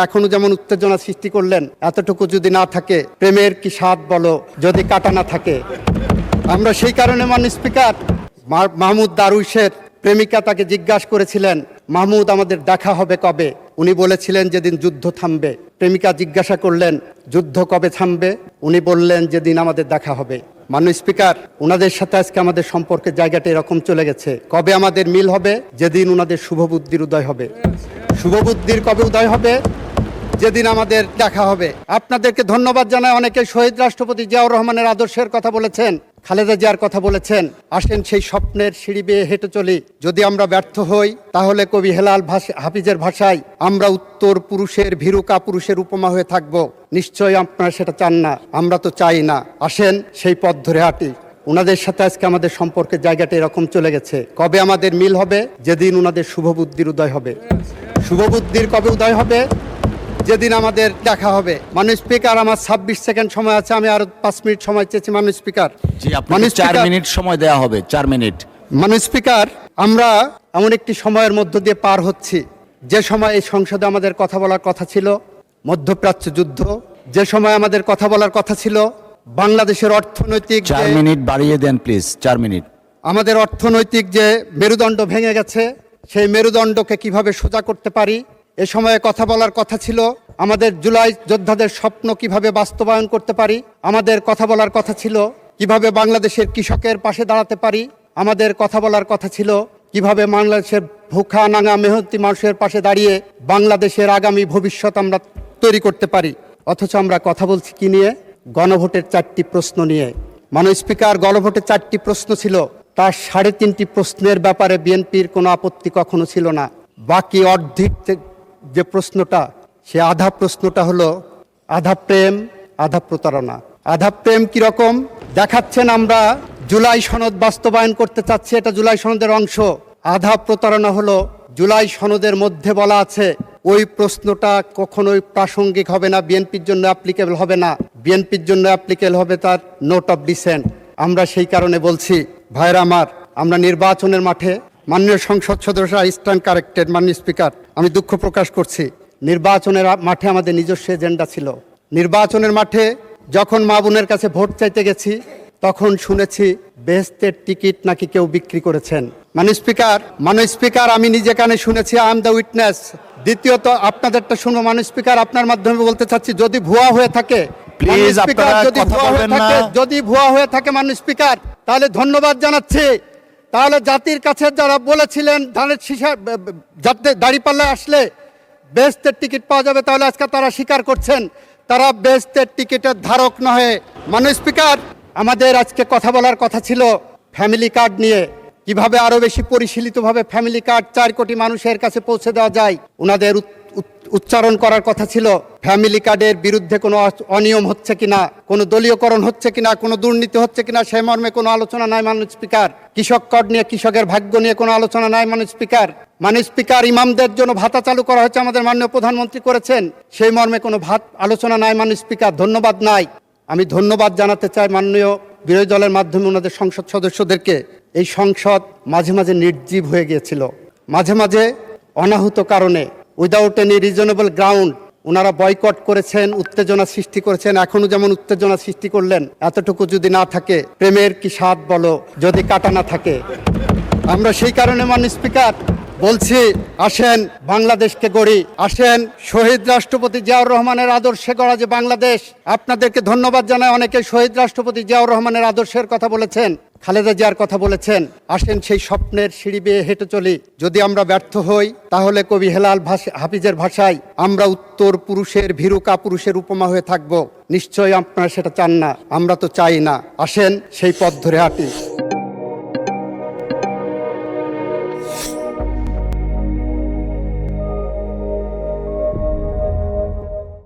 এখনো যেমন উত্তেজনা সৃষ্টি করলেন, এতটুকু যদি না থাকে, প্রেমের কি স্বাদ বলো যদি কাটা না থাকে। আমরা সেই কারণে মাননীয় স্পিকার, মাহমুদ দারুইশের প্রেমিকা তাকে জিজ্ঞাসা করেছিলেন, মাহমুদ আমাদের দেখা হবে কবে? উনি বলেছিলেন যেদিন যুদ্ধ থামবে। প্রেমিকা জিজ্ঞাসা করলেন, যুদ্ধ কবে থামবে? উনি বললেন যেদিন আমাদের দেখা হবে। মাননীয় স্পিকার, ওনাদের সাথে আজকে আমাদের সম্পর্কের জায়গাটা এরকম চলে গেছে। কবে আমাদের মিল হবে? যেদিন ওনাদের শুভবুদ্ধির উদয় হবে। শুভবুদ্ধির কবে উদয় হবে? যেদিন আমাদের দেখা হবে। আপনাদেরকে ধন্যবাদ জানাই। অনেকে শহীদ রাষ্ট্রপতি জিয়াউর রহমানের আদর্শের কথা বলেছেন, খালেদা জিয়ার কথা বলেছেন। আসেন সেই স্বপ্নের সিঁড়ি বেয়ে হেঁটে চলি। যদি আমরা ব্যর্থ হই, তাহলে কবি হেলাল হাফিজের ভাষায় আমরা উত্তর পুরুষের ভীরু কাপুরুষের উপমা হয়ে থাকব। নিশ্চয়ই আপনারা সেটা চান না, আমরা তো চাই না। আসেন সেই পথ ধরে হাঁটি। ওনাদের সাথে আজকে আমাদের সম্পর্কের জায়গাটা এরকম চলে গেছে। কবে আমাদের মিল হবে? যেদিন ওনাদের শুভবুদ্ধির উদয় হবে। শুভবুদ্ধির কবে উদয় হবে? যেদিন আমাদের দেখা হবে। মাননীয় স্পিকার, আমার 26 সেকেন্ড সময় আছে, আমি আরো 5 মিনিট সময় চেয়েছি। মাননীয় স্পিকার, জি, আপনাকে 4 মিনিট সময় দেওয়া হবে। 4 মিনিট। মাননীয় স্পিকার, আমরা এমন একটি সময়ের মধ্য দিয়ে পার হচ্ছি, যে সময় এই সংসদে আমাদের কথা বলার কথা ছিল মধ্যপ্রাচ্য যুদ্ধ, যে সময় আমাদের কথা বলার কথা ছিল বাংলাদেশের অর্থনৈতিক। 4 মিনিট বাড়িয়ে দেন প্লিজ। 4 মিনিট। আমাদের অর্থনৈতিক যে মেরুদণ্ড ভেঙে গেছে, সেই মেরুদণ্ডকে কিভাবে সোজা করতে পারি, এ সময়ে কথা বলার কথা ছিল আমাদের জুলাই যোদ্ধাদের স্বপ্ন কিভাবে বাস্তবায়ন করতে পারি। আমাদের কথা বলার কথা ছিল কিভাবে বাংলাদেশের কৃষকের পাশে দাঁড়াতে পারি। আমাদের কথা বলার কথা ছিল কিভাবে বাংলাদেশের ভুখা নাঙা মেহনতি মানুষের পাশে দাঁড়িয়ে বাংলাদেশের আগামী ভবিষ্যৎ আমরা তৈরি করতে পারি। অথচ আমরা কথা বলছি কি নিয়ে? গণভোটের 4টি প্রশ্ন নিয়ে। মাননীয় স্পিকার, গণভোটের 4টি প্রশ্ন ছিল, তার 3.5টি প্রশ্নের ব্যাপারে বিএনপির কোনো আপত্তি কখনো ছিল না। বাকি অর্ধেক যে প্রশ্নটা, সে আধা প্রশ্নটা হলো আধা প্রেম আধা প্রতারণা। আধা প্রেম কিরকম দেখাচ্ছেন? আমরা জুলাই সনদ বাস্তবায়ন করতে চাচ্ছি, এটা জুলাই সনদের অংশ। আধা প্রতারণা হলো জুলাই সনদের মধ্যে বলা আছে ওই প্রশ্নটা কখনোই প্রাসঙ্গিক হবে না, বিএনপির জন্য অ্যাপ্লিকেবল হবে না। বিএনপির জন্য অ্যাপ্লিকেবল হবে তার নোট অফ ডিসেন্ট। আমরা সেই কারণে বলছি, ভাইরা আমার, আমরা নির্বাচনের মাঠে, মাননীয় সংসদ সদস্য স্ট্যান্ড কারেক্টেড। মাননীয় স্পিকার, আমি দুঃখ প্রকাশ করছি, নির্বাচনের মাঠে আমাদের নিজস্ব এজেন্ডা ছিল। নির্বাচনের মাঠে যখন মা বোনের কাছে ভোট চাইতে গেছি, তখন শুনেছি বেহেশতের টিকিট নাকি কেউ বিক্রি করেছেন। মাননীয় স্পিকার, আমি নিজে কানে শুনেছি, আই এম দ্য উইটনেস। দ্বিতীয়ত, আপনাদেরটা শুনবো। মাননীয় স্পিকার, আপনার মাধ্যমে বলতে চাচ্ছি, যদি ভুয়া হয়ে থাকে, প্লিজ আপনারা কথা বলবেন না। যদি ভুয়া হয়ে থাকে মাননীয় স্পিকার, তাহলে ধন্যবাদ জানাচ্ছি। তাহলে জাতির কাছে যারা বলেছিলেন ধানের শীষা যাতে দাঁড়িপাল্লায় আসলে বেহেশতের টিকিট পাওয়া যাবে, তাহলে আজকে তারা স্বীকার করছেন তারা বেহেশতের টিকিটের ধারক নয়। মাননীয় স্পিকার, আমাদের আজকে কথা বলার কথা ছিল ফ্যামিলি কার্ড নিয়ে, কিভাবে আরো বেশি পরিশীলিতভাবে ফ্যামিলি কার্ড 4 কোটি মানুষের কাছে পৌঁছে দেওয়া যায়। ওনাদের উচ্চারণ করার কথা ছিল ফ্যামিলি কার্ডের বিরুদ্ধে কোনো অনিয়ম হচ্ছে কিনা, কোনো দলীয়করণ হচ্ছে কিনা, কোনো দুর্নীতি হচ্ছে কিনা, সেই মর্মে কোনো আলোচনা নাই। মাননীয় স্পিকার, কৃষক কার্ড নিয়ে, কৃষকের ভাগ্য নিয়ে কোনো আলোচনা নাই। মাননীয় স্পিকার, ইমামদের জন্য ভাতা চালু করা হয়েছে, আমাদের মাননীয় প্রধানমন্ত্রী করেছেন, সেই মর্মে কোনো আলোচনা নাই। মাননীয় স্পিকার, ধন্যবাদ নাই। আমি ধন্যবাদ জানাতে চাই মাননীয় বিরোধী দলের মাধ্যমে ওনাদের সংসদ সদস্যদেরকে। এই সংসদ মাঝে মাঝে নির্জীব হয়ে গিয়েছিল, মাঝে মাঝে অনাহুত কারণে, উইদাউট এনি রিজনেবল গ্রাউন্ড ওনারা বয়কট করেছেন, উত্তেজনা সৃষ্টি করেছেন। এখনো যেমন উত্তেজনা সৃষ্টি করলেন, এতটুকু যদি না থাকে, প্রেমের কি স্বাদ বলো যদি কাটা না থাকে। আমরা সেই কারণে মাননীয় স্পিকার বলছি, আসেন বাংলাদেশকে গড়ি। আসেন শহীদ রাষ্ট্রপতি জিয়াউর রহমানের আদর্শে গড়া যে বাংলাদেশ। আপনাদেরকে ধন্যবাদ জানাই। অনেকে শহীদ রাষ্ট্রপতি জিয়াউর রহমানের আদর্শের কথা বলেছেন, খালেদা জিয়ার কথা বলেছেন। আসেন সেই স্বপ্নের সিঁড়ি বেয়ে হেঁটে চলি। যদি আমরা ব্যর্থ হই, তাহলে কবি হেলাল হাফিজের ভাষায় আমরা উত্তর পুরুষের ভীরু কাপুরুষের উপমা হয়ে থাকব। নিশ্চয়ই আপনারা সেটা চান না, আমরা তো চাই না। আসেন সেই পথ ধরে হাঁটি।